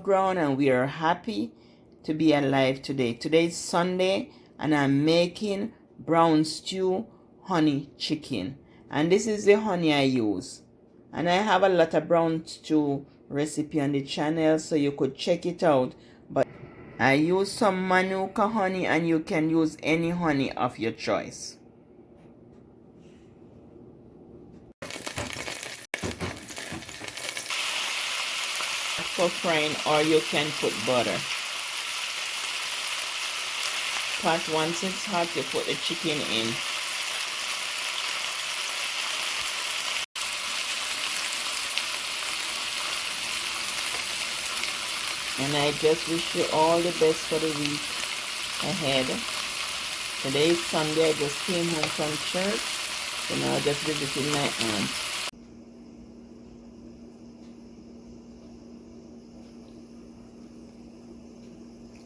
above ground, and we are happy to be alive today. Today is Sunday, and I'm making brown stew honey chicken. And this is the honey I use. And I have a lot of brown stew recipe on the channel, so you could check it out. But I use some Manuka honey, and you can use any honey of your choice. For frying, or you can put butter. Pot, once it's hot, you put the chicken in. And I just wish you all the best for the week ahead. Today is Sunday. I just came home from church, so now I'm just visiting my aunt.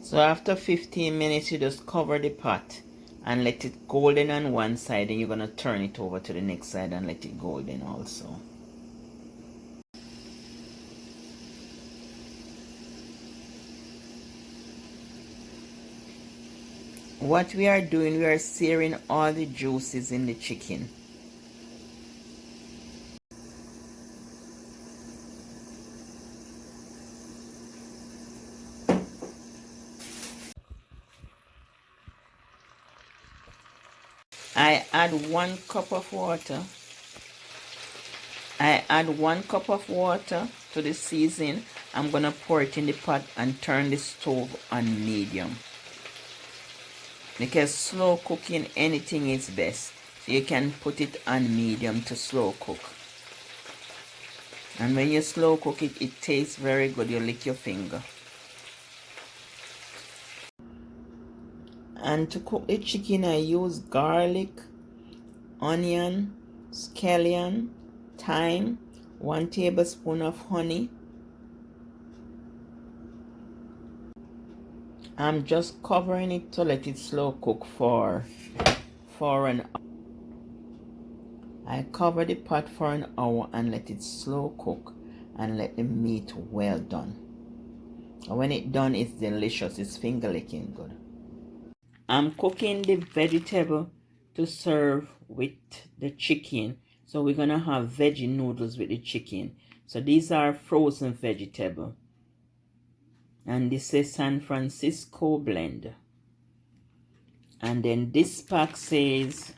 So after 15 minutes, you just cover the pot and let it golden on one side, and you're going to turn it over to the next side and let it golden also. What we are doing, we are searing all the juices in the chicken. I add 1 cup of water. I add 1 cup of water to the seasoning. I'm going to pour it in the pot and turn the stove on medium. Because slow cooking anything is best. So you can put it on medium to slow cook. And when you slow cook it, it tastes very good. You lick your finger. And to cook the chicken, I use garlic, onion, scallion, thyme, 1 tablespoon of honey. I'm just covering it to let it slow cook for an hour. I cover the pot for an hour and let it slow cook and let the meat well done. And when it's done, it's delicious. It's finger licking good. I'm cooking the vegetable to serve with the chicken. So we're going to have veggie noodles with the chicken. So these are frozen vegetable. And this is San Francisco blend. And then this pack says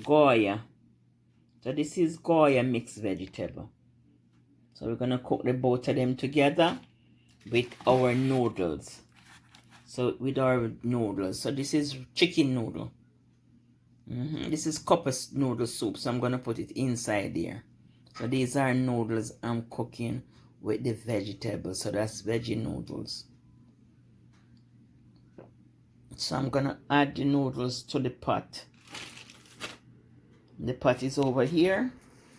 Goya. So this is Goya mixed vegetable. So we're going to cook the both of them together with our noodles. So with our noodles. So this is chicken noodle. This is copper noodle soup. So I'm going to put it inside there. So these are noodles I'm cooking with the vegetables. So that's veggie noodles. So I'm going to add the noodles to the pot. The pot is over here.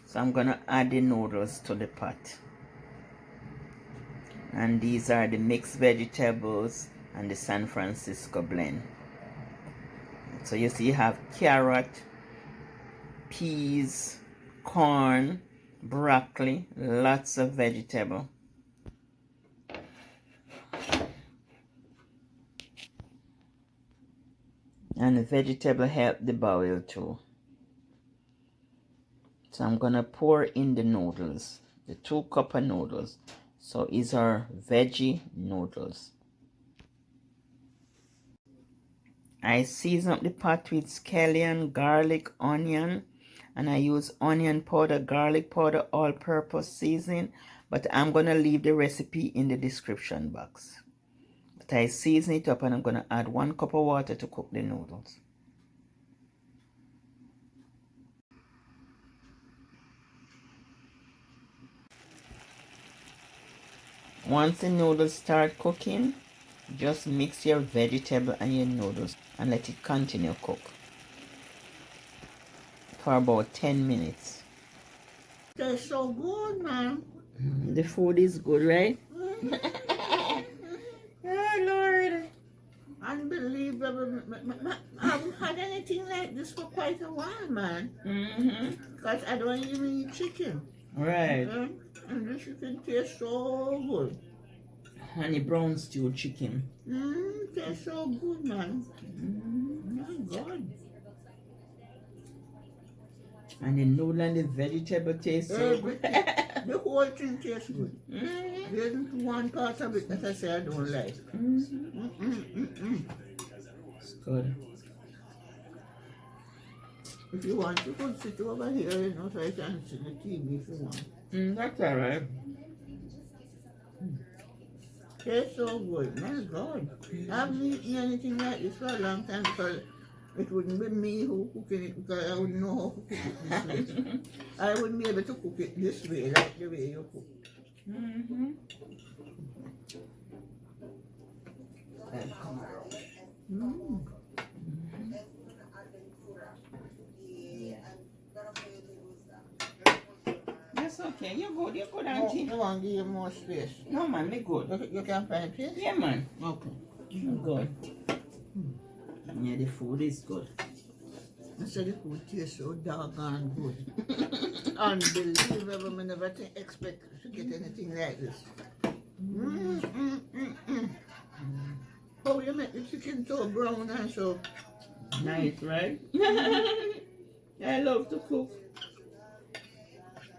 So I'm going to add the noodles to the pot. And these are the mixed vegetables and the San Francisco blend. So you see you have carrot, peas, corn, broccoli, lots of vegetable. And the vegetable help the boil too. So I'm gonna pour in the noodles, the 2 cup of noodles. So these are veggie noodles. I season up the pot with scallion, garlic, onion, and I use onion powder, garlic powder, all-purpose seasoning, but I'm going to leave the recipe in the description box. But I season it up, and I'm going to add 1 cup of water to cook the noodles. Once the noodles start cooking, just mix your vegetable and your noodles and let it continue cook for about 10 minutes. Tastes so good, man. The food is good, right? Oh, Lord. Unbelievable. I haven't had anything like this for quite a while, man. Because I don't even eat chicken. Right. And this chicken tastes so good. honey brown stew chicken. Tastes so good, man. My God. And the noodle and the vegetable taste so good. The whole thing tastes good. There isn't one part of it that I say I don't like. It's good. If you want, you could sit over here, you know, so I can see the TV if you want. That's alright. Tastes so good, my God. I haven't eaten anything like this for a long time because it wouldn't be me who cooking it because I wouldn't know how to cook it this way. I wouldn't be able to cook it this way, like the way you cook. That's okay. You're good, auntie. You want to give you more space? No, man, me good. You can find space? Yeah, man. Okay. I'm good. Yeah, the food is good. I said the food tastes so doggone good. Unbelievable. I never expect to get anything like this. How you make the chicken so brown and so Nice, right? I love to cook.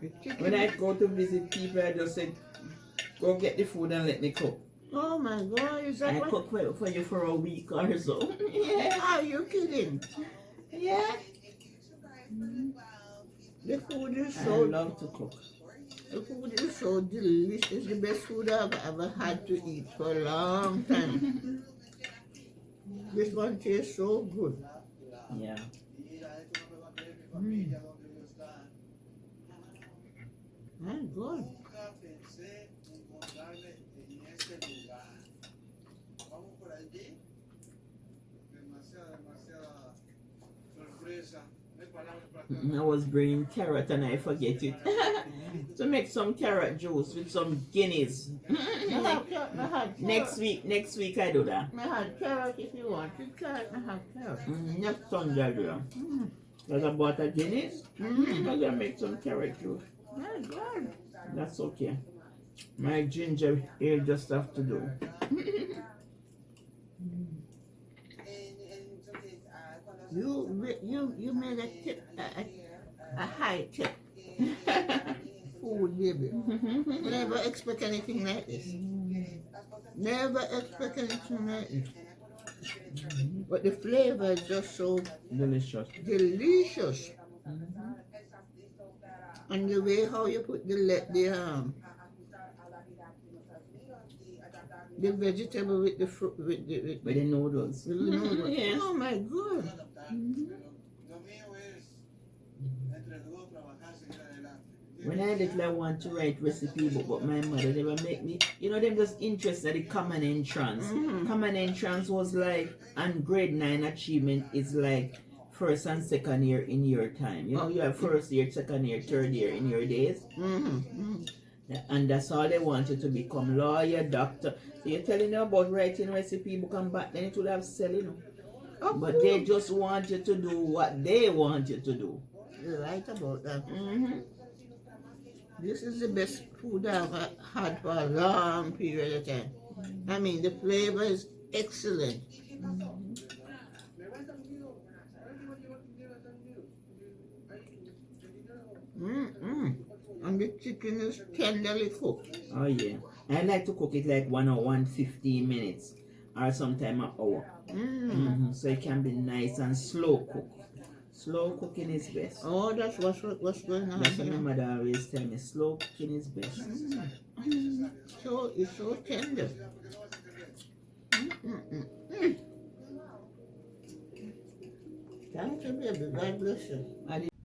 the chicken. When I go to visit people, I just say, go get the food and let me cook. Oh my God, is that I what? cook for you for a week or so. Yeah. Are you kidding? Yeah. The food is I so love to cook. the food is so delicious. It's the best food I've ever had to eat for a long time. This one tastes so good. Yeah. My God. I was bringing carrot and I forget it. To make some carrot juice with some guineas. Next week I do that. I had carrot if you want. Carrot, I have carrot. Next Sunday I do that. Because I bought a guineas. I'm gonna make some carrot juice. My God. That's okay. My ginger ale just have to do. You made a tip, a high tip food, baby. Never expect anything like this. Never expect anything like this. But the flavor is just so Delicious. delicious. And the way how you put the vegetable with the fruit with the noodles. the noodles. Yes. Oh my God. When I little I want to write recipe book, but my mother never make me. You know, them just interested in common entrance. Common entrance was like, and grade 9 achievement is like first and second year in your time. You know, you have first year, second year, third year in your days. And that's all they wanted to become lawyer, doctor. So you're telling them about writing recipe book and back then it would have sell, you know. But they just want you to do what they want you to do. You're right about that. This is the best food I've had for a long period of time. I mean, the flavor is excellent. And the chicken is tenderly cooked. Oh yeah. I like to cook it like 1 or 15 minutes or sometime an hour. So it can be nice and slow cook. Slow cooking is best. Oh, that's what's going on. That's what my mother always tell me. Slow cooking is best. So it's so tender. Thank you, baby. God bless you.